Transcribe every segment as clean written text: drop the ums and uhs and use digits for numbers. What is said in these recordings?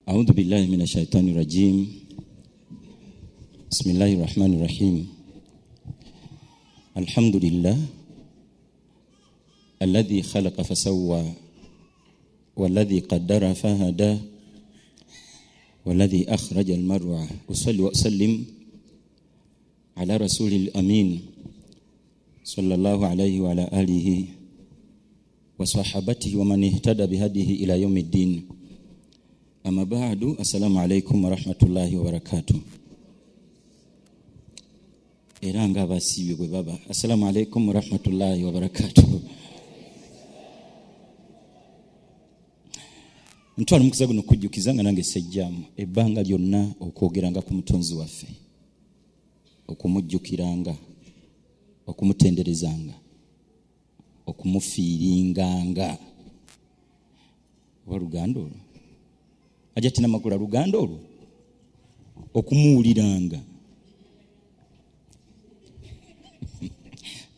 أعوذ بالله من الشيطان الرجيم. بسم الله الرحمن الرحيم. الحمد لله الذي خلق فسوى والذي قدر فهدى والذي أخرج المرعى. أصلي وأسلم على رسول الأمين صلى الله عليه وعلى آله وصحابته ومن اهتدى بهديه إلى يوم الدين. أما بعد، السلام عليكم ورحمة الله وبركاته. Eranga basibwe baba. Assalamu alaikum warahmatullahi wabarakatuh. Ntwala mukiza guno kujjukizanga nange sejjamu ebbanga lyonna okwogeranga ku mutonzi waffe, okumujjukiranga, okumutenderezanga, okumufiiringanga. Wa luganda olwo ajja tina makula luganda olwo okumuwuliranga.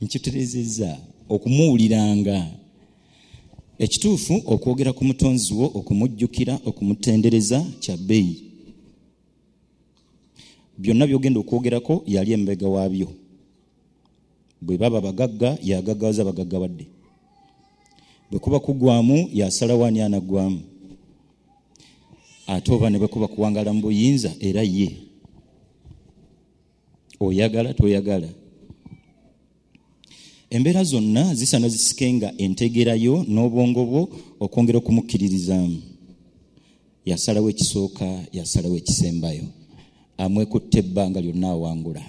Nkiterezeza okumuwuliranga. Ekituufu okwogera ku mutonzi wo, okumujjukira, okumutendereza kya bbeeyi. Byonna byogenda okwogerako yali embega waabyo. Bwe baba bagagga yagaggawaza bagagga badde. Bwe kuba kugwamu yasalawo ani anaggwamu. Ate oba ne bwe kuba kuwangala mu buyinza era ye. Oyagala toyagala. Embeera zonna zisana zisikenga entegerayo n'obwongo bwo okwongera okumukkiririzaamu. Yasalawo ekisooka, yasalawo ekisembayo. Amwekutte ebbanga lyonna awangula.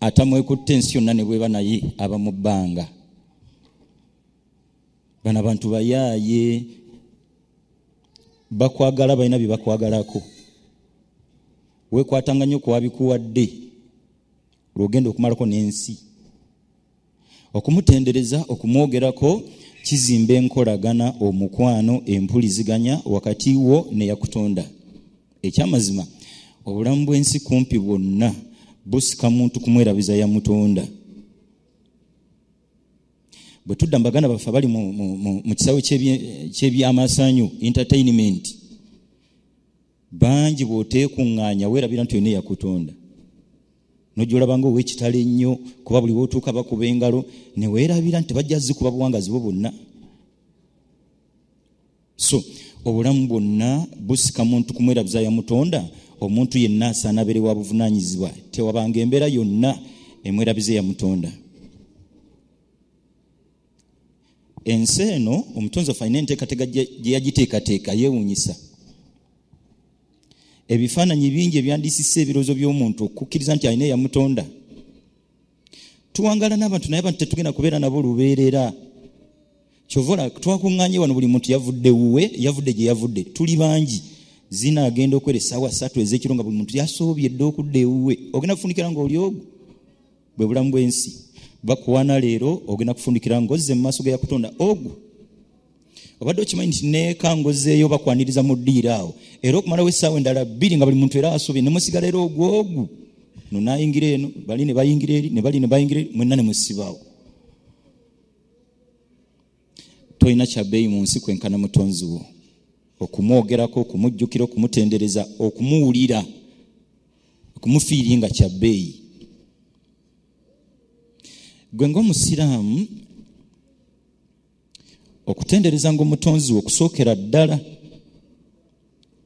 Atamwekutte ensi yonna ne bweba naye aba mu bbanga. Bano abantu bayaaye, bakwagala, balina bye bakwagalako. Weekwatanga nnyo ku wabikuwadde lw'ogenda okumalako n'ensi. Okumutendereza, okumwogerako kizimba enkolagana, omukwano, empuliziganya wakati wo ne yakutonda. Ekyamazima obulamu bw'ensi kumpi bwonna busika muntu kumwerabiza ya mutonda. Bwe tudda mbagana baffe bali mu kisawe ky'ebyamasanyu, entertainment, bangi bw'oteekuŋŋaanya weerabira nti yonna yakutonda. Nojolabanga ow'ekitalo ennyo kuba buli wootuuka bakuba engalo ne weerabira nti bajja zikuba buwangazi bwo bwonna. So obulamu bwonna busika muntu kumwerabiza ya mutonda. Omuntu yenna asaana abeere wa buvunaanyizibwa. Tewabanga embeera yonna emwerabize ya mutonda. Ensi eno omutonzi waffe alina enteekateeka gye yagiteekateeka yeewuunyisa. Ebifaananyi bingi ebyandisise ebirowoozo by'omuntu okukkiriza nti alina eyamutonda. Tuwangala n'abantu naye abantu tetugenda kubeera nabo lubeerera. Kyovola twakuŋŋaanye wano buli muntu yavudde wuwe, yavudde gye yavudde. Tuli bangi. Zinaagenda okwera essaawa 3 ez'ekiro nga buli muntu yasoobye dda okudda ewuwe. Ogenda kufundikira ng'oli ogwo. Bwe bulamu bw'ensi. Bakuwaana leero ogenda kufundikira ng'ozze mu maaso ge yakutonda ogwo. Obadde okimanyi nti neeka ng'ozzeeyo bakwaniriza mu ddiiro awo. Era okumalawo essaawa endala 2 nga buli muntu era asobye ne musigala era ogwo. No naayingira eno, bali ne bayingira eri, ne bali ne bayingira eri, mwenna ne musibaawo. Toyina kya bbeeyi mu nsi kwenkana mutonzi wo. Okumwogerako, okumujjukira, okumutendereza, okumuwulira, okumufiiringa kya bbeeyi. Gwe ng'omusiraamu okutendereza ng'omutonzi wo okusookera ddala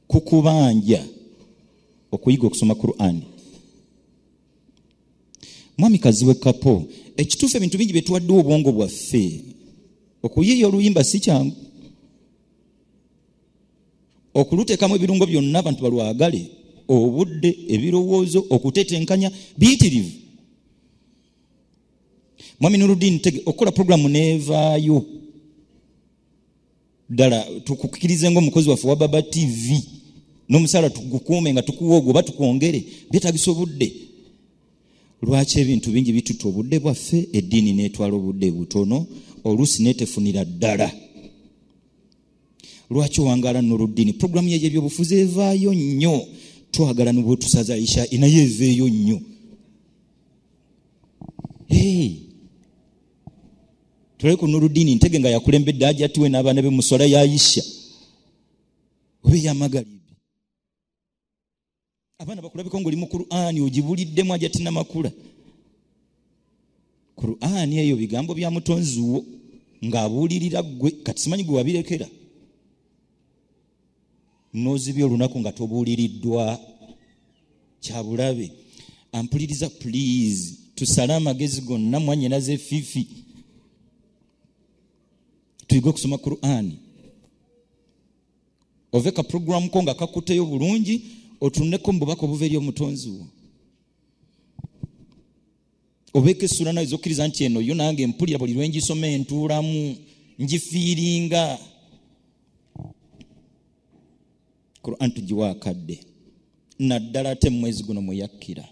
kukubanja okuyiga okusoma Qur'an. Mwamikazi w'ekkapo, ekituufu ebintu bingi bye tuwaddewo obwongo bwaffe. Okuyiiya oluyimba si kyangu. Okuluteekamu ebirungo byonna abantu balwagale, obudde, ebirowoozo, okutetenkanya biyitirivu. Mwami Nuruddin Tege okukola programu neevaayo. Ddala tukukkirize ng'omukozi waffe wa Baba TV n'omusaala tugukuume nga tukuwa ogwo batukwongere byetaagisa obudde. Lwaki ebintu bingi bitutta obudde bwaffe, eddiini neetwala obudde butono, oluusi neetefunira ddala. Lwaki owangaala Nuruddin programu ye y'ebyobufuzi evaayo nnyo. Twagala n'obwetusaza Aisha naye eveeyo nnyo. Tuleko Nuruddin Ntege nga yakulembedde ajja tuwe n'abaana be musola ya Aisha. oba ey'amagalibi. Abaana bakulabika ng'oli mu Qur'ani ogibuliddemu ajatina makula. Qur'ani eyo bigambo bya mutonzi wo ng'abuulirira ggwe, kati simanyi gwe wabirekera. N'ozibya olunaku nga tobuuliriddwa, kyabulabe. Ampuliriza please, tusale amagezi gonna mwannyina ze fifi. Tuyige okusoma Qur'ani. Oveka program ko nga kakuteyo bulungi, otuneko mu bubaka obuva eri omutonzi wo. Obeke sura nayo zokkiriza nti eno yo nange mpulira buli lwe ngisoma entuulamu ngifiiringa. Qur'an tugiwa kadde naddala ate mwezi guno muyakkira.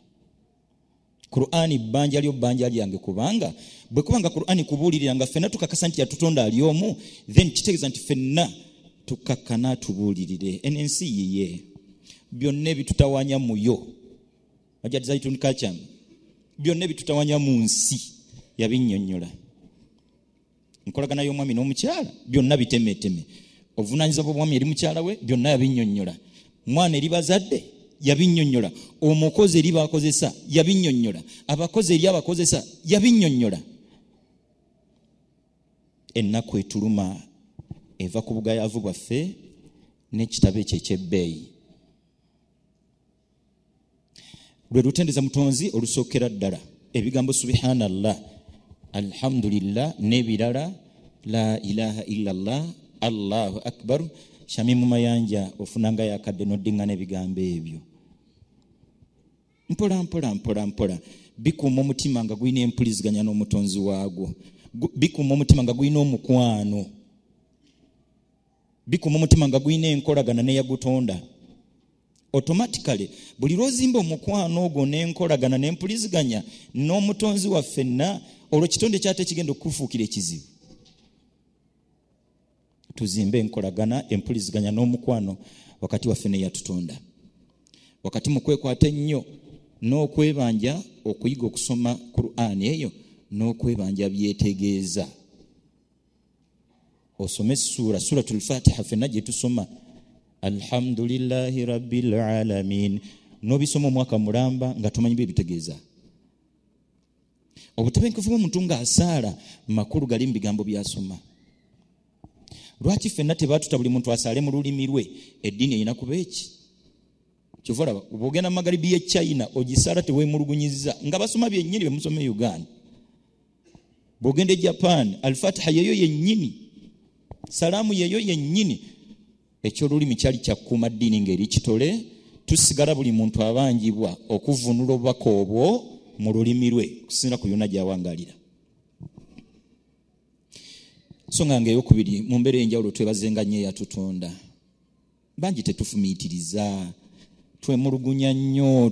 Qur'ani bbanja lyo bbanja lyange, kubanga bwe kubanga Qur'ani kubuulirira nga ffenna tukakasa nti yatutonda ali omu, then kitegeeza nti ffenna tukakkana tubuulirire. Ensi yiye byonna ebitutawanya muyo ajadizaitun kacham byonna ebitutawanya mu nsi yabinnyonnyola. Nkolagana y'omwami n'omukyala byonna bitemeteme. Ovunaanyizibwa bw'omwami eri mukyala we byonna yabinnyonnyola. Mwana eri bazadde yabinnyonnyola. Omukozi eri bakozesa yabinnyonnyola. Abakozi eri abakozesa yabinnyonnyola. Ennaku etuluma eva ku bugayaavu bwaffe n'ekitabo ekyo eky'ebbeeyi. Lwe lutendeza mutonzi olusookera ddala. Ebigambo subhanallah, alhamdulillah n'ebirala la ilaha illallah, Allahu akbar, shami mu mayanja ofunanga yakadde n'oddiŋŋana ebigambo ebyo. Mpola mpola mpola mpola bikuuma omutima nga gulina empuliziganya n'omutonzi waagwo. Bikuuma omutima nga gulina omukwano. Bikuuma omutima nga gulina enkolagana n'eyagutonda. Automatically buli lwozimba omukwano ogwo n'enkolagana n'empuliziganya n'omutonzi waffenna, olwo kitonde kyate kigenda okufuukira ekizibu. Tuzimbe enkolagana, empuliziganya n'omukwano wakati waffe ne yatutonda. Wakati mu kwekwata ennyo n'okwebanja okuyiga okusoma Qur'ani eyo n'okwebanja byetegeeza. Osome suratul Fatiha ffenna gye tusoma alhamdulillahi rabbil alamin, n'obisoma omwaka mulamba nga tumanyi bye bitegeeza. Obutebenkevu bw'omuntu ng'asaala makulu gali mu bigambo by'asoma. Lwaki ffenna tebaatuta buli muntu asaale mu lulimi lwe? Eddiini erina kuba eki. Kyova olaba bw'ogenda mu magalibi y'e China ogisaala teweemulugunyiza nga basoma byennyini bye musoma e Uganda. Bw'ogenda e Japan al-Fatiha yeyo yennyini, salaamu yeyo yennyini. Ekyolulimi kyali kyakuuma ddiini ng'eri kitole, tusigala buli muntu abanjibwa okuvunula obubaka obwo mu lulimi lwe okusinziira ku yonna gy'awangalira. Nsonga ng'eyokubiri, mu mbeera enjawulo twebazenga nnyo eyatutonda. Bangi tetufumiitiriza, twemulugunya nnyo,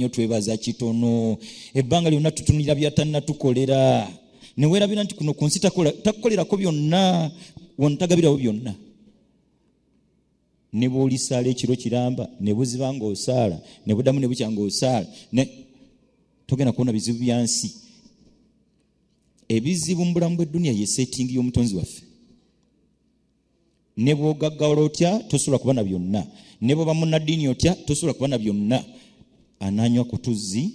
twebaza kitono. Ebbanga lyonna tutunulira byatannatukolera. Ne weerabira nti kuno ku nsi takukolerako byonna, wontagabirawo byonna. Ne bw'olisaala ekiro kiramba, ne buziba ng'osaala, ne buddamu ne bukya ng'osaala, togenda kubona bizibu bya nsi. Ebizibu mu bulamu bw'edduniya ye settingi y'omutonzi waffe. Ne bw'ogaggawala otya tosobola kuba na byonna. Ne bw'oba munnaddiini otya tosobola kuba na byonna. Anaanywa ku tuzzi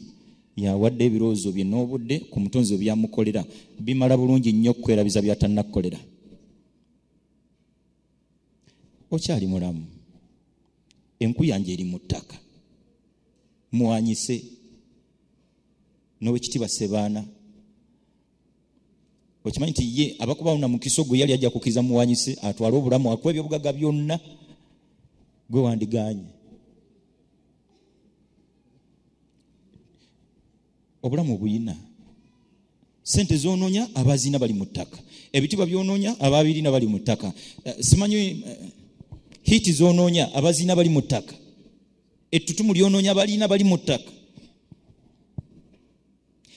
yawadde ebirowoozo bye n'obudde ku mutonzi we byamukolera. Bimala bulungi nnyo okwerabiza byatannakukolera. Okyali mulamu. Enku yange eri mu ttaka. Muwanyise. N'owekitiibwa Ssebaana. Okimanyi nti ye abakuba na mukiso gwe yali ajja kukiza muwanyise atwale obulamu akuwa ebyobugagga byonna. Gwe wandigaanye. Obulamu buyina. Sente z'onoonya abazina bali mu ttaka. Ebitiibwa by'onoonya ababirina bali mu ttaka. Simanyi hiti z'onoonya abazina bali mu ttaka. Ettutumu ly'onoonya abalina bali mu ttaka.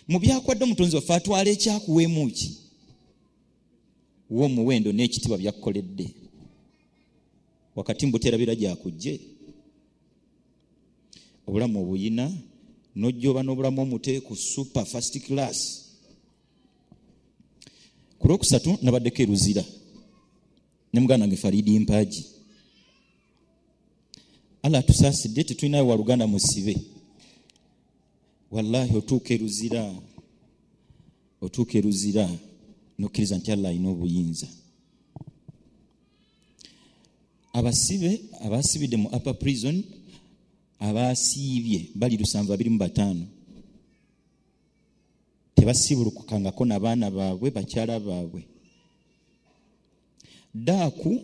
Mu byakwadde omutonzi waffe atwala ekyakuweemu ki? W'omuwendo n'ekitiibwa byakkoledde. Wakati mbuteerabira gyakujje. Obulamu obuyina n'ojjoba n'obulamu omuteeku super first class. Ku lwokusatu nabaddeko eruzira. ne muganda nge Faridi Mpaji. Allah tusaasidde tetulinayo waluganda musibe. Wallahi otuuka eruzira nokkiriza nti Allah alina obuyinza. Abasibidde mu upper prison abasiibye bali 725 tebasibulukangako n'abaana baabwe bakyala baabwe. Daaku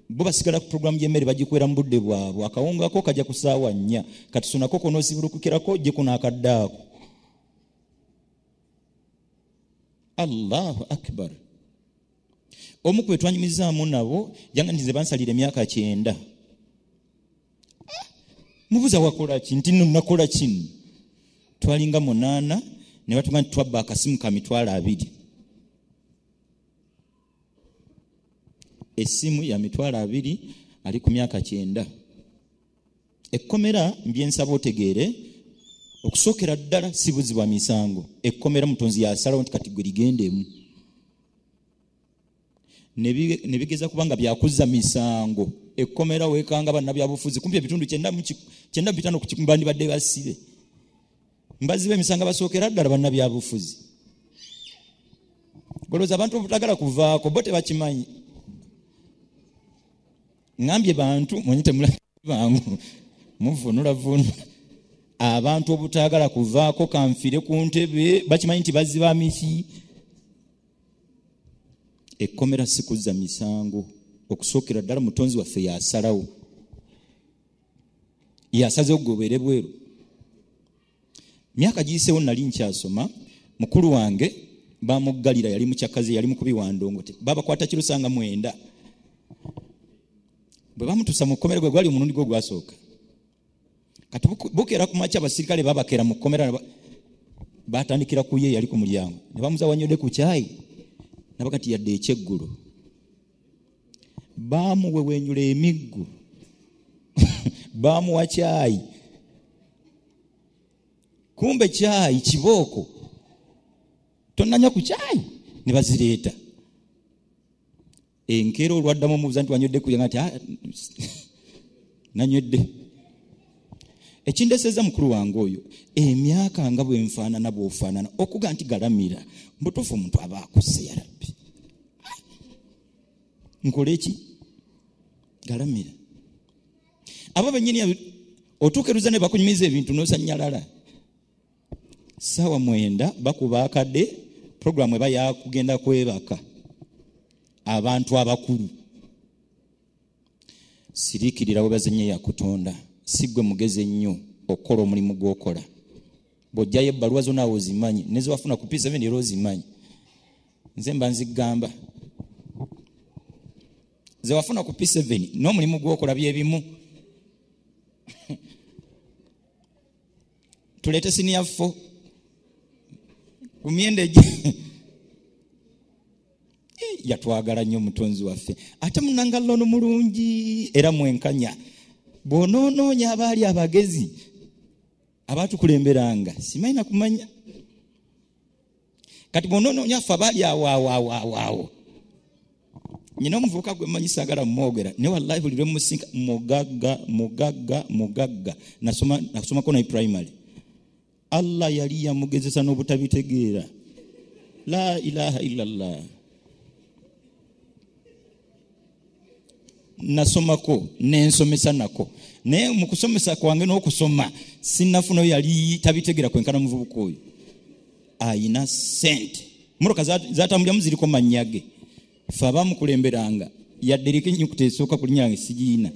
bo basigala ku programu y'emmere bagikwera mu budde bwabwe. Akawunga ko kajja ku ssaawa 4 kati sonako konoosibulukukirako gye kuno akaddaako. Allahu akbar. Omu kwe twanyumizaamu nabo yanga nti ze bansalira emyaka 9. Mubuza wakola ki? Nti nno nakola kino. Twalinga 8 ne batuga nti twabba akasimu ka mitwalo 2. Essimu ya mitwalo 2 ali ku myaka 9. Ekkomera mbyensaba otegeere okusookera ddala si buzibwa misango. Ekkomera mutonzi yasalawo nti kati gwe ligendemu. Ne bigeza kubanga byakuzza misango. Ekkomera weekanga bannabyabufuzi kumpi ebitundu 95 ku kikumbandi badde basibe. Mbazibe emisango basookera ddala bannabyabufuzi. Golooza abantu obutagala kuvaako bo tebakimanyi. Ngambye bantu mwenye temula bangu muvunula. Abantu obutagala kuvaako kanfire ku ntebe bakimanyi nti baziba miki. Ekkomera sikuzza misango. Okusookera ddala mutonzi waffe yasalawo. Yasazeho gobere bweru. Myaka giyiseewo nali nkyasoma mukulu wange bamuggalira yali mukyakazi yali mukubi wa Ndongote. Babakwata kiro 9. Bwe bamutuusa mu kkomera gwe gwali omulundi gwe gwasooka. Kati bukeera ku makya abasirikale babakeera mu kkomera batandikira ku ye yali ku mulyango. Ne bamuza wanyode ku kyayi. Nabakati yadde ekyeggulo. Bamuwewenyula emiggu. Bamuwa kyayi. Kumbe kyayi kibooko. Tonnanya ku kyayi ne bazireeta. Enkero olwaddamu omubuuza nti wanyodde kuyenga nti nanywedde. Ekindeseza mukulu wange oyo emyaka nga bwe nfaanana bw'ofaanana okuga nti galamira mbutuufu omuntu aba akusse ya Rabbi. Nkole ki? Galamira. Abo bennyini otuukeruza ne bakunyumiza ebintu n'osanyalala. Ssaawa 9 bakuba akadde programu eba yakugenda kwebaka. Abantu abakulu siriikirira webazenye yakutonda. Sigwe mugeze nnyo okukola omulimu gw'okola. Bw'ojjayo ebbaluwa zonna awo ozimanyi ne ze wafuna ku P7 era ozimanyi. Nze mba nzigamba. Ze wafuna ku P7 n'omulimu gw'okola byebimu. Tuleete senior 4 ku myenda yatwagala nnyo mutonzi waffe. Ate munangalo ono mulungi era mwenkanya. Bw'onoonoonya abaali abagezi abatukulemberanga simanyi na kumanya. Kati bw'onoonoonya ffe abaali awo. Nyina omuvubuka gwe mmanyi saagala mmwogera ne wallahi buli lwe musinka mugagga nasomako naye primary. Allah yali yamugezesa n'obutabitegeera. La ilaha illallah. Nasomako nensomesa nako naye mu kusomesa kwange n'okusoma sinnafunayo yali tabitegera kwenkana muvubuka oyo. Ayina sente mmotoka zatambuliramu ziriko mannyage. Ffe abamukulemberanga yadderiko ennyukuta esooka ku linnya lange sigiina.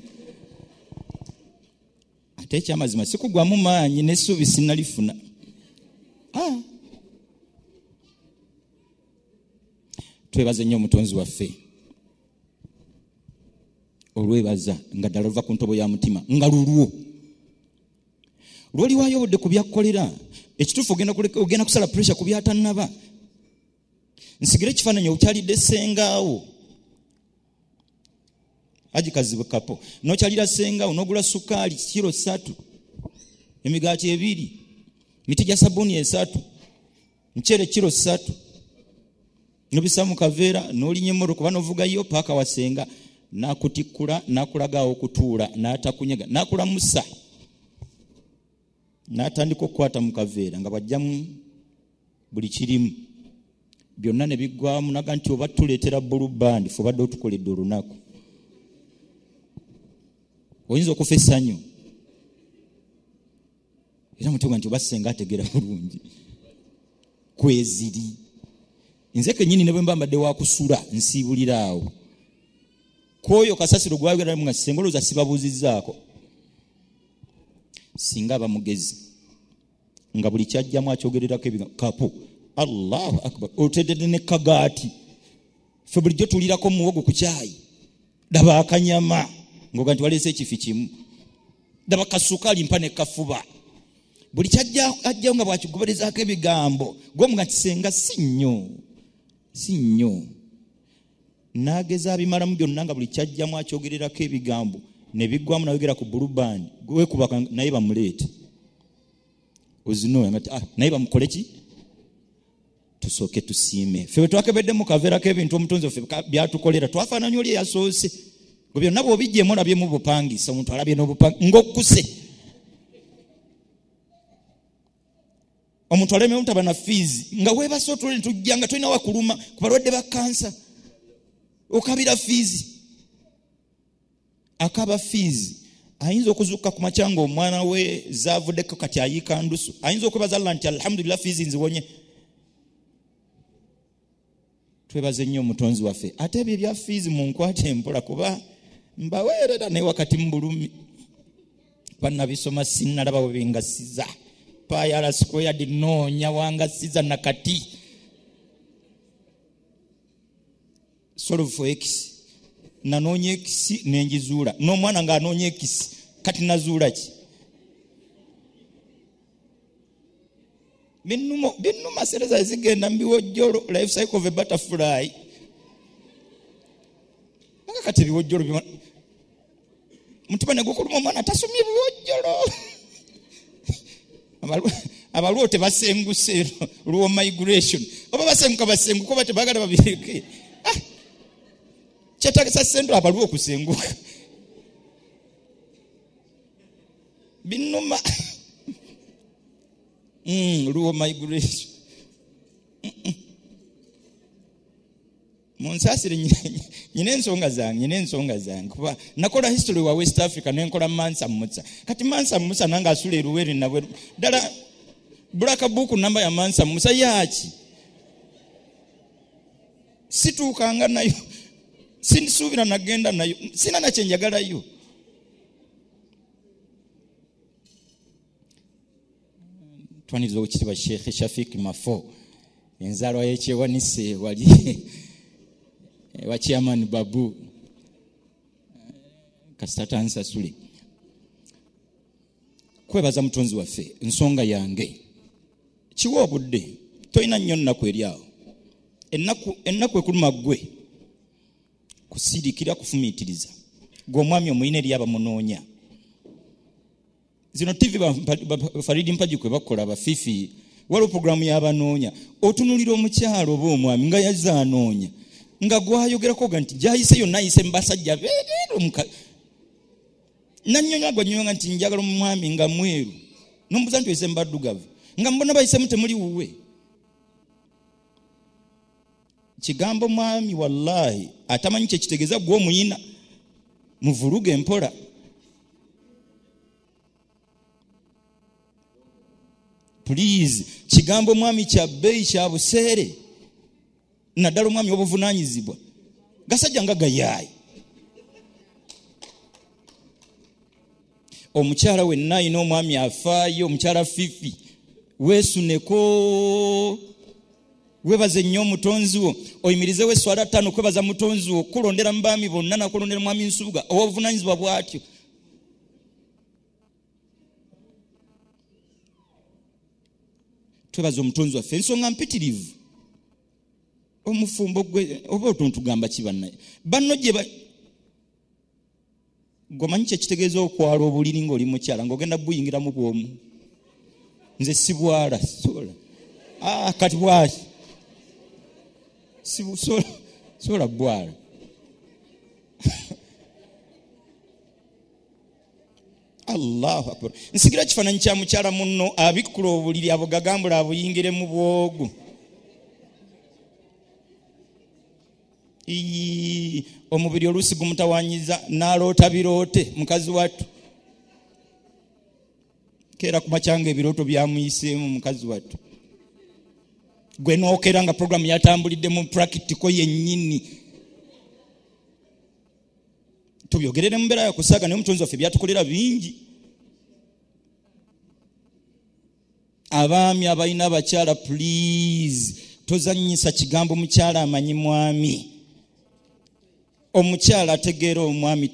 Ate ekyamazima sikugwamu maanyi n'essuubi sinnalifuna. Twebaze nnyo omutonzi waffe olwebaza nga ddala luva ku ntobo ya mutima nga lulwo lwoliwaayo obudde ku byakkolera ekituufu ogenda kusala pressure ku byatannaba. Nsigire ekifaananyi obukyalidde sengaawo agikazibu kapo n'okyalira sengaawo n'ogula sukaali kiro 3 emigaati 2 miti gya sabbuuni 3 mcere kiro 3 nobisa mu kaveera n'olinya emmotoka kuba n'ovugayo paaka wasenga nakutikkula nakulaga okutuula n'atakunyega nakulamusa n'atandika okukwata mu kaveera nga bajjamu buli kirimu byonna ne biggwamu naga nti oba tuleetera bulubandi fe obadde otukoledde olunaku oyinza okufa essanyu era mutuga nti oba senga ategera bulungi kweziri nze kennyini ne bwe mba mbadde wakusula nsiibulira awo kwoyo kasasiro gwagera nga sengoloza sibabuuzizzaako singa aba mugezi nga buli kyajjamu akyogererako ebikapu Allahu akbar otedde ne kagaati fe bulijjo tulirako muwogo ku kyayi daba akanyama ngoga nti waleese ekifi kimu daba kasukaali mpa ne kafuba buli kyajja nga bwakigoberezaako ebigambo gwomuga kisenga si nnyo nageza abimalamu byonna nga buli kyajjamu akyogererako ebigambo ne biggwamu nayogera ku bulubandi wekubaka naye bamuleete ozinoya nga naye bamukole ki tusooke tusiime ffe twakebedde mu kaveerako ebintu omutonzi ffe byatukolera twafaananya oli eyasoose bwe byonna bw'obijjemu olabyemu bupangisa omuntu alabye n'obupangisa ng'okkuse omuntu alemye omutaba na fiizi nga weebase otule tujja nga tulina wakuluma ku balwadde ba kansa okabira fiizi akaba fiizi ayinza okuzuuka ku makyanga omwana we zaavuddeko kati ayiika ndusu ayinza okwebaza Allah nti alhamdulillah fiizi nziwonye twebaze nnyo omutonzi waffe ate ebyo ebya fiizi munkwate empola kuba mbaweerera naye wakati mu bulumi bannabisoma sinnalaba bwe bingasiza payala squared noonya wangasiza nakati solve for x nanoonya x nenjizuula n'omwana ng'anoonya x kati nazuula ki binnuma sereza zigenda mbiwojjolo life cycle of a butterfly nga kati ebiwojjolo mutima ne gukuluma omwana tasomye ebiwojjolo abalwo tebasenguse luwo migration oba basenguka oba tebagala babireke kyetagisa sendo abalwo okusenguka binnuma luwo migration munsasire nyine ensonga zange kuba nakola history wa West Africa nenkola Mansa Musa kati Mansa Musa nanga asule ruweri nabwe dala bulaka buku namba ya Mansa Musa yaki situkanga nayo sinisubira nagenda nayo sina na kyenjagala yo twanizo okitiba Sheikh Shafik Mafo enzalo yechewanise wali wa chairman Babu kasitatansa sule kwebaza mutonzi waffe ensonga yange kiwa obudde toyina nnyo nnaku eryawo ennaku ekuluma ggwe kusirikira kufumiitiriza gw'omwami omuyina eri abamunoonya zino TV Faridi Mpagi kwe bakola abafifi waliwo programu y'abanoonya otunulira omukyalo oba omwami nga yazza anoonya nga gwayogerako ga nti gyayise yonna ayise mbasajja beereero nannyonya gwanyonya nti njagala omwami nga mweru nombuza nti oyise mbaddugavu nga mbona bayisemu temuli wuwe kigambo mwami wallahi atamanyi kyekitegeeza gwe omuyina muvuluga empola please kigambo mwami kya bbeeyi kya buseere naddala omwami obuvunaanyizibwa gasajja nga gayaayi omukyala wenna ayina omwami afaayo omukyala fifi weesuneko webaze nnyo omutonzi wo oyimirizewo eswala 5 kwebaza mutonzi wo kulondera mu baami bonna nakulondera mwami Nsubuga obuvunaanyizibwa bwatyo twebaza omutonzi waffe ensonga mpitirivu omufumbo gwe oba otuntugamba kibannaye banno gye gomanyi kyekitegeeza okwala obuliri ng'oli mukyala ng'ogenda buyingiramu bwomu nze sibwala sola kati bwaki sola bwala Allahu akbar. Nsigira kifaananyi kya mukyala munno abikkula obuliri abugagambula abuyingire mu bwogu. Omubiri oluusi gumutawanyiza n'aloota biroote mukazi wattu. Keera ku makyanga ebirooto byamuyiseemu mukazi wattu. Gwe nookera nga programu yatambulidde mu practical yennyini. Tubyogerere mu mbeera ya kusaaga naye omutonzi waffe byatukolera bingi. Abaami abalina abakyala please tozannyisa kigambo mukyala amanyi mwami. Omukyala ategeera omwami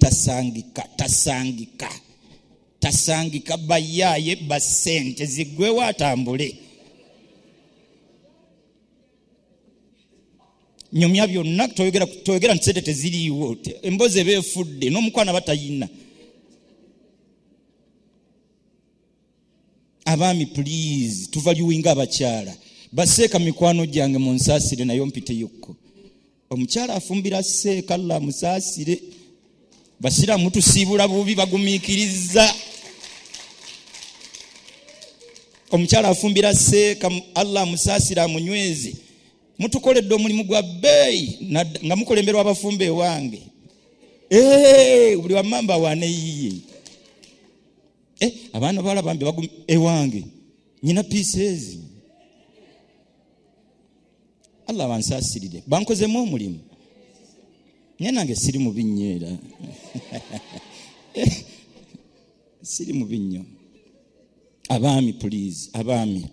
tasangika bayaaye basente ziggwewo atambule. Nyumya byonna toyogera nti sente teziriiwo, embozi ebeefudde n'omukwana batayina. Abaami please tuvaluinga abakyala. Baseeka mikwano gyange mu nsaasire nayo mpiteyokko. Omukyala afumbira seeka Allah musaasire. Basiraamu tusiibula bubi bagumiikiriza. Omukyala afumbira seeka Allah musaasire amunyweze. Mutukoledde omulimu gwa bbeeyi nga mukulemberwa abafumbe wange. Buli wamamba wane yiye. Abaana bawala bambi bagumi ewange. Nyina pieces. Allah bansaasirire. Bankozemu omulimu. Nye nange siri mu binnyeera. Siri mu binnyo. Abaami please, abaami.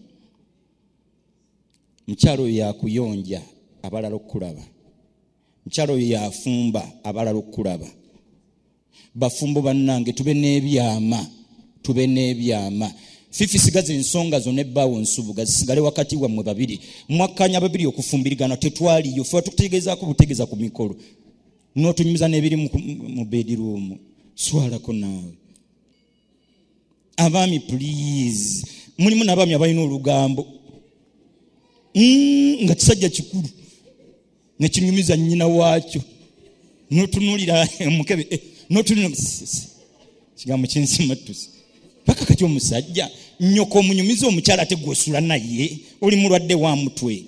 Mukyalo oyo yakuyonja abalala okulaba. Mukyalo oyo yafumba abalala okulaba. Bafumbo bannange tube n'ebyama. Fifi sigaze ensonga zonna ebbaawo nsubuga zisigale wakati wammwe babiri. Mwakkanya babiri okufumbirigana tetwaliyo. Ffe tukutegezaako butegeeza ku mikolo. N'otunyumiza n'ebiri mu bedroom. Swalako naawe. Abaami please. Mulimu n'abaami abalina olugambo. Nga kisajja kikulu. Ne kinyumiza nnyina waakyo. N'otunuulira omukebe. N'otunuulira kigambo kinsimattusi. Paka kati omusajja nnyoko omunyumiza omukyala ate gw'osula naye oli mulwadde wa mutwe.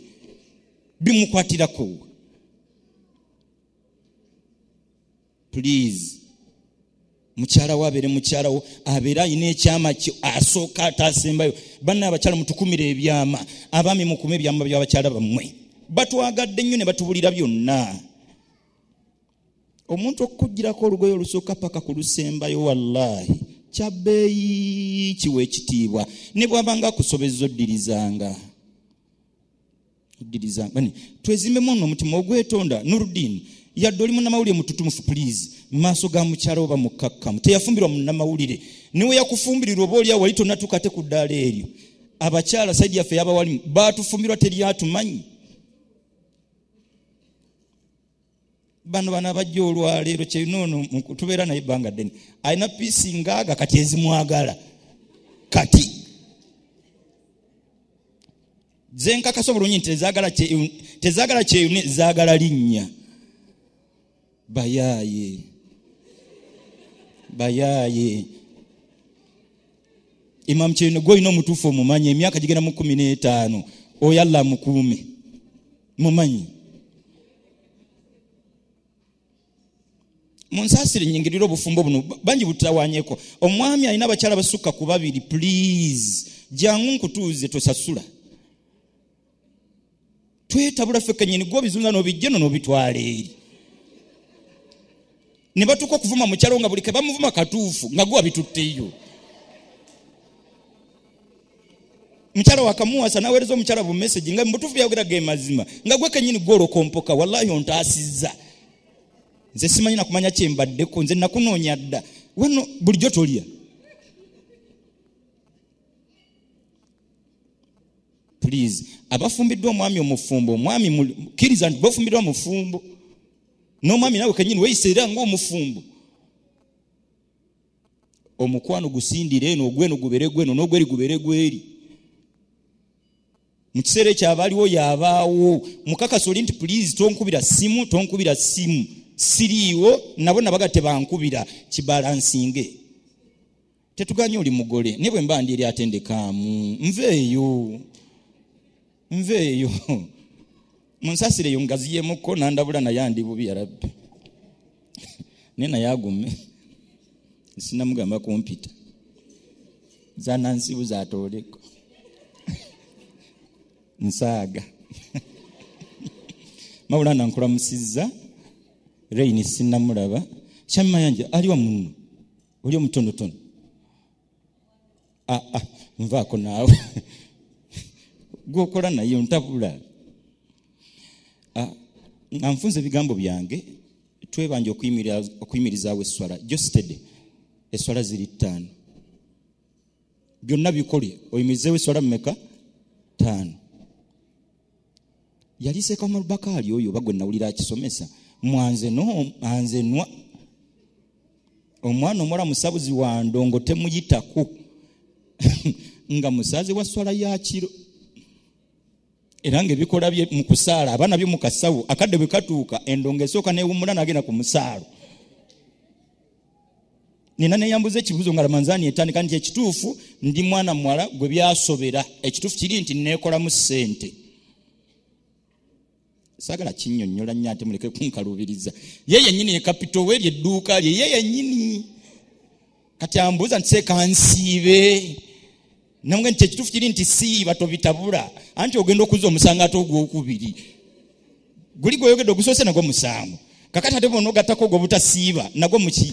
Bimukwatirako. Please. Mukyala wo abeere mukyala wo abeera alina ekyama kyo asooka ataasembayo. Banna abakyala mutukumira ebyama. Abaami mukume ebyama by'abakyala bammwe. Batwagadde nnyo ne batubulira byonna. Omuntu okukugirako olugoye olusooka paka ku lusembayo wallahi kyabbeeyi kiwa ekitiibwa. Ne bw'abanga akusobezza oddirizanga. Twezimbemu nno omutima ogwetonda. Nuruddin yadde oli munnamawulire mututumufu please. Maaso ga mukyala oba mukakkamu. Teyafumbirwa munnamawulire. Niwe yakufumbirirwa oba oli awali tonnatukate ku ddaala eryo. Abakyala saidi yaffe yabawalimu baatufumbirwa teryatumanyi. Bano abajja olwaleero kyeinoono tubeera naye ebbanga ddene. Alina piisi ngaaga kati ezimwagala. Kati. Zenkakasa obulungi nti tezaagala kyeyune zaagala linnya. Bayaaye. Imam Kyeyune gw'olina omutuufu omumanyi emyaka gigenda mu 15. Oyo Allah mukuume. Mumanyi. Munsaasire nnyingirira obufumbo buno bangi butawanyeko. Omwami alina abakyala basukka ku babiri please. Jangu nkutuuze tosasula. Twetabula ffe kennyini gwe bizunga n'obijja n'obitwala eri. Ne batuuka okuvuma mukyalo nga buli ke bamuvuma katuufu nga gwe abitutteyo. Mukyala wakamuwasa naweereza omukyala bu message nga mbutuufu byayogera ge mazima nga gwe kennyini gw'olokompoka wallahi ontaasizza. Nze simanyi na kumanya kyembaddeko nze nakunoonya dda. Wano bulijjo tolya. Please abafumbiddwa omwami omufumbo omwami kkiriza nti bafumbiddwa mufumbo. N'omwami nawe kennyini weeyiseera ng'omufumbo. Omukwano gusindire eno ogweno gubere gweno n'ogweri gubere gweri. Mu kiseera ekyo abaaliwo yabaawo mukakasa oli nti please tonkubira simu. Siriiwo nabo nabaga tebankubira kibalansinge. tetuganye oli mugole ne bwe mba ndi eri atendekaamu nveeyo munsasireyo ngaziyemuko nandabula naye andi bubi yarabbi ne naye agume sinamugamba kumpita zanansibu zatoleko nsaaga mawula nankulamusizza Raini sinamulaba kyamma yanje aliwa munno oli omutonotono nvaako naawe gwokola naye ntabula nga nfunza ebigambo byange twebanje okuyimirizaawo esswala jostede esswala ziri 5 byonna bikole oyimirizeewo esswala mmeka 5 yali Seeka Omar oyo bagwe nawulira akisomesa mwanzenwa omwana omuwala musabuzi wa ndongo temuyitako nga musaze wa swala ya kiro era ng'ebikola bye mu kusaala abaana byo mu kasawo akadde bwe katuuka endongo esooka neewummula n'agenda ku musaalo nina neyambuza ekibuzo nga Ramanzaani etandika nti ekituufu ndi mwana muwala gwe byasobera ekituufu kiri nti neekolamu ssente sagala kinnyonnyola nnyo ate muleke kunkalubiriza ye yennyini ye kapito we lyedduuka lye ye yennyini kati ambuuza nti seeka nsiibe namwe nti ekituufu kiri nti siiba tobitabula anti ogenda okuza omusanga ate ogwokubiri guli gweyokedde ogusoose nagwo musango kakati ate bona ogattako ogwo butasiiba nagwo muki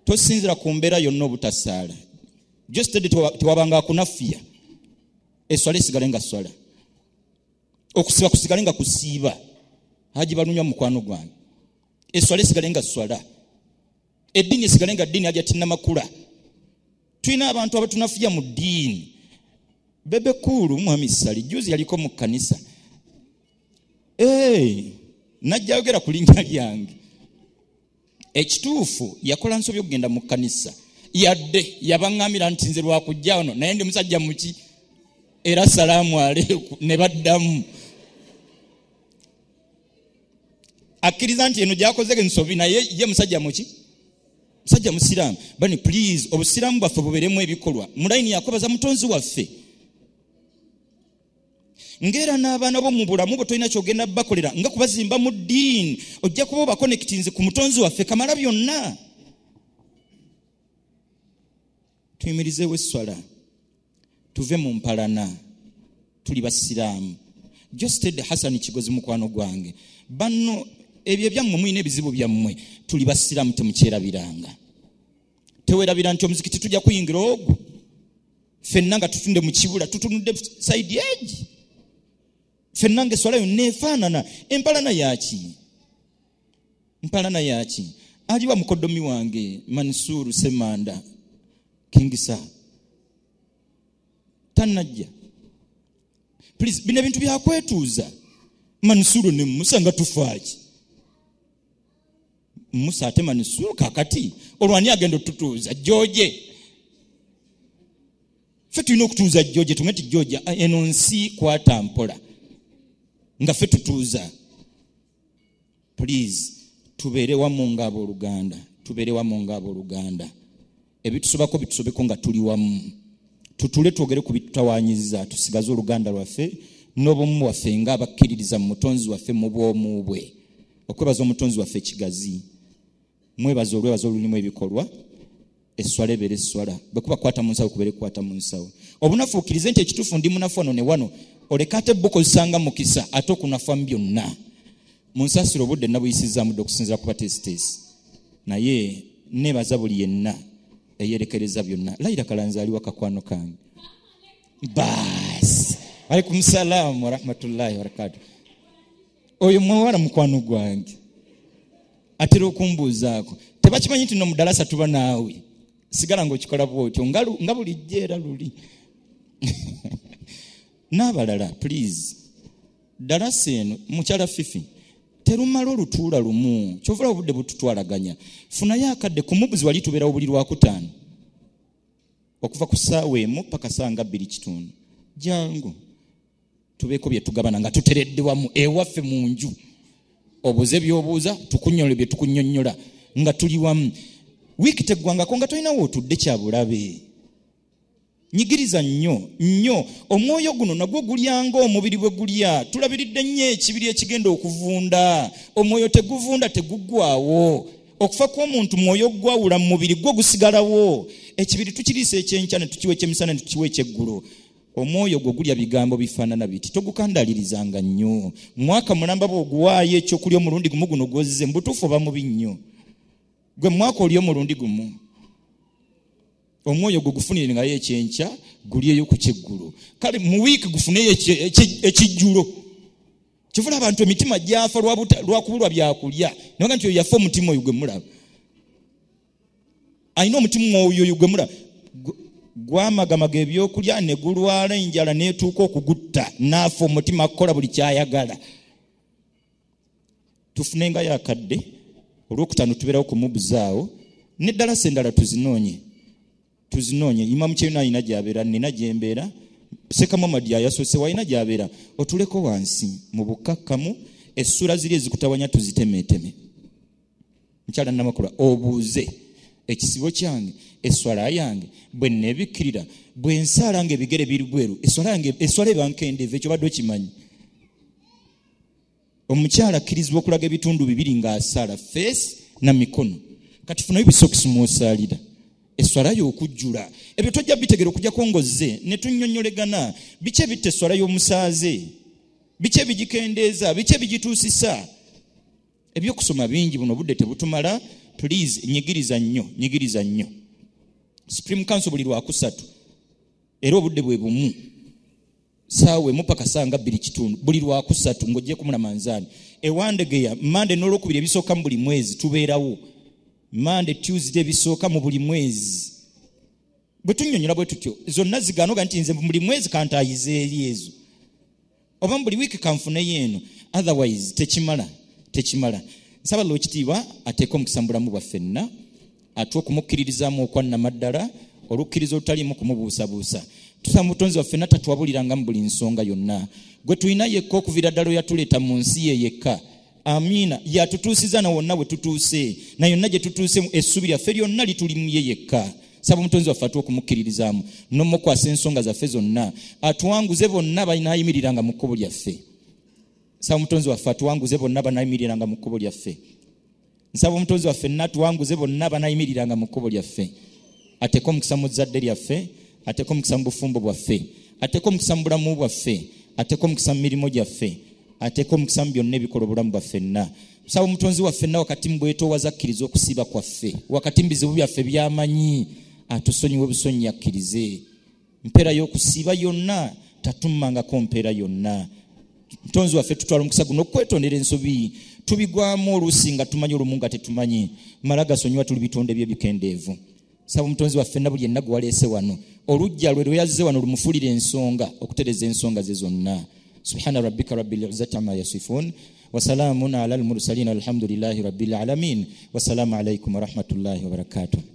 tosinzira ku mbeera yonna obutasaala jostede tewabanga akunafiya eswala esigale nga swala okusiba kusigale nga kusiiba haji balunywa mukwano gwange eswala esigale nga swala eddiini esigale nga ddiini haja tinnamakula tulina abantu abatunafiya mu ddiini bebe kulu mwami Sali juzi yaliko mu kanisa najja yogera ku linnya lyange ekituufu yakola nsobi okugenda mu kanisa yadde yabaŋŋamira nti nze lwakujja wano naye ndi musajja muki era salaamu aleikum ne baddamu akkiriza nti eno gyakozege ensobi naye ye musajja muki musajja musiraamu bani please obusiraamu bwaffe bubeeremu ebikolwa mulayini yakobaza mutonzi waffe ngera n'abaana bo mu bulamu bwe tolina kyogenda bakolera nga kubazimba mu ddiini ojja kuba obakonekitinze ku mutonzi waffe kamala byonna tuyimirizeewo esswala tuve mu mpalana tuli basiraamu jostede Hassan Kigozi mukwano gwange banno ebyo byammwe mulina ebizibu byammwe tuli basiraamu temukyerabiranga tewerabira nti omuzikiti tujja kuyingira ogwo ffenna nga tutunde mu kibula tutunudde saidi egi ffenna nga esswala yonna efaanana empalana yaki aliwa mukoddomi wange Mansuru Semanda Kingisa tanajja please bino ebintu byakwetuuza Mansuru ne Musa nga tufaaki Musa ate Mansuru kakati olwani agenda tutuuza George ffe tulina okutuuza George tumwe ti George eno nsi kwata mpola nga ffe tutuuza please tubeere wamu ng'abooluganda ebitusobako bitusobeko nga tuli wamu tutule twogere ku bitutawaanyiza tusigaze oluganda lwaffe n'obumu waffe ng'abakkiririza mu mutonzi waffe mu bwomu bwe okwebaza omutonzi waffe kigazi mwebaza olwebaza olulimu ebikolwa esswala ebeere esswala bwe kuba kwata mu nsawo kubeere kwata mu nsawo obunafuukirize nti ekituufu ndi munafu wano ne wano oleka ate bukozesanga mukisa ate okunafa mu byonna munsasiro obudde nabuyisizaamu dde okusinzira ku batesitesi naye neebaza buli yenna eyerekereza byonna Laira Kalanzi aliwa kakwano kange baasi alaikum salaamu warahmatullahi wabarakatuh oyo muwala mukwano gwange atera okumbuuzaako tebakimanyi nti no mu dalasa tuba naawe sigala ng'okikola bwotyo nga bulijjo era luli n'abalala please dalasa eno mukyala Fifi terumala olutuula lumu kyovula obudde bututwalaganya funayo akadde ku mubuzi wali tubeerawo buli lwakutaano okuva ku ssaawa emu paka ssaawa nga 2:30 jangu tubeeko bye tugabana nga tuteredde wamu ewaffe mu nju obuze by'obuuza tukunyole bye tukunnyonnyola nga tuli wamu wiiki teggwangako nga tolinawo otudde kyabulabe. Nyigiriza nnyo omwoyo guno nagwo gulyanga omubiri bwe gulya. Tulabiridde nnyo ekibiri ekigenda okuvunda. Omwoyo teguvunda, teguggwawo. Okufa kw'omuntu mwoyo gwawula mu mubiri gwo gusigalawo. Ekibiri tukiriisa ekyenkya ne tukiwa ekyemisana ne tukiwa ekyeggulo. Omwoyo gwo gulya bigambo bifaanana biti. Togukandalirizanga nnyo. Mwaka mulamba bw'oguwaayo ekyokulya omulundi gumu guno gwozze mbutuufu oba mubi nnyo. Gwe mwaka oli omulundi gumu. Omwoyo gwo gufunire ngayo ekyenkya gulyeyo ku kyeggulo. Kale mu wiiki gufuneyo ekijjulo. Kivula abantu emitima gyafa lwakubulwa byakulya. Naye nti oyo yafa omutima oyo gwe mulaba. Alina omutima oyo gwe mulaba. Gwamagamaga ebyokulya ne gulwala enjala n'etuuka okugutta n'afa omutima akukola buli kyayagala. Tufunengayo akadde olwokutaano tubeerawo kumubuzaawo n'eddala sendala tuzinoonye. Imamu Kyeyuna alina gy'abeera, nina gy'embeera, Sekamamadi yasoose walina gy'abeera. Otuleko wansi mu bukakkamu, essula ziri ezikutawanya tuzitemeeteme. Mukyala Namakula obuuze ekisibo kyange, esswala yange bwe neebikkirira, bwe nsaala ng'ebigere biri bweru, esswala eba nkendeevu, ekyo badde okimanyi. Omukyala akkirizibwa okulaga ebitundu bibiri ng'asaala, feesi na mikono. Kati funayo bisokisi mw'osaalira. Esswala y'okujjula. Ebyo tojja bitegera okujjako ngozze ne tunnyonnyolegana. Biki ebitta esswala y'omusaaze? Biki ebigikendeeza? Biki ebigituusisa? Ebyokusoma bingi buno budde tebutumala. Please nyigiriza nnyo. Supreme Council buli lwakusatu. Era obudde bwe bumu. Saawe mupaka sanga 2 buli lwakusatu ng'ojje kumula manzaani. Ewandegeya Monday n'olwokubiri ebisooka mu buli mwezi tubeerawo. Monday, Tuesday bisooka mu buli mwezi. Bwe tunnyonnyola bwe tutyo zonna ziganoga nti nze mu buli mwezi kantayize eri ezo. Oba mu buli wiiki kanfuneyo eno. Otherwise tekimala. Nsaba Lwekitiibwa ateeka omukisa mu bulamu bwaffenna, atuwa okumukkiririzaamu okwannamaddala, olukkiriza olutaliimu kumubuusabuusa. Tusaba Mutonzi waffenna tatuwabuliranga mu buli nsonga yonna. Gwe tulina yekka okuviira ddala yatuleeta mu nsi ye yekka. Amiina. Yatutuusiza na wonna bwe tutuuse, na yonna gye tutuuse essubi lyaffe lyonna lituli mu ye yekka. Saba Mutonzi waffe atuwa okumukkiririzaamu n'omukwasa ensonga zaffe zonna, atuwanguze bonna banaayimiriranga mu kkubo lyaffe. Nsaba Mutonzi waffe atuwanguze bonna banaayimiriranga mu kkubo lyaffe. Nsaba Mutonzi waffe atuwanguze bonna banaayimiriranga mu kkubo lyaffe. Ateeka omukisa mu zzadde lyaffe, ateeka omukisa mu bufumbo bwaffe, ateeka omukisa mu bulamu bwaffe, ateeka omukisa mu mirimu gyaffe, ateeka omukisa mu byonna ebikola obulamu bwaffenna. Nsaba Omutonzi waffenna wakati mu bwetoowaza akkiriza okusiiba kwaffe, wakati mu bizibu byaffe by'amanyi atusonyiwe busonyi akkirize. Mpeera y'okusiiba yonna tatummangako mpeera yonna. Mutonzi waffe tutwala omukisa guno okwetondera ensobi tubigwamu oluusi nga tumanyi olumu nga tetumanyi. Mala gasonyiwa tuli bitonde by'ebikendeevu. Nsaba Omutonzi waffenna buli yenna gwe waleese wano olujja lwe lweyazze wano lumufuulire ensonga okutereza ensonga ze zonna. Subhana rabbika rabbil izzati amma yasifun wa salamun ala al mursalin alhamdulillahi rabbil alamin wa salamu alaykum wa rahmatullahi wa barakatuh.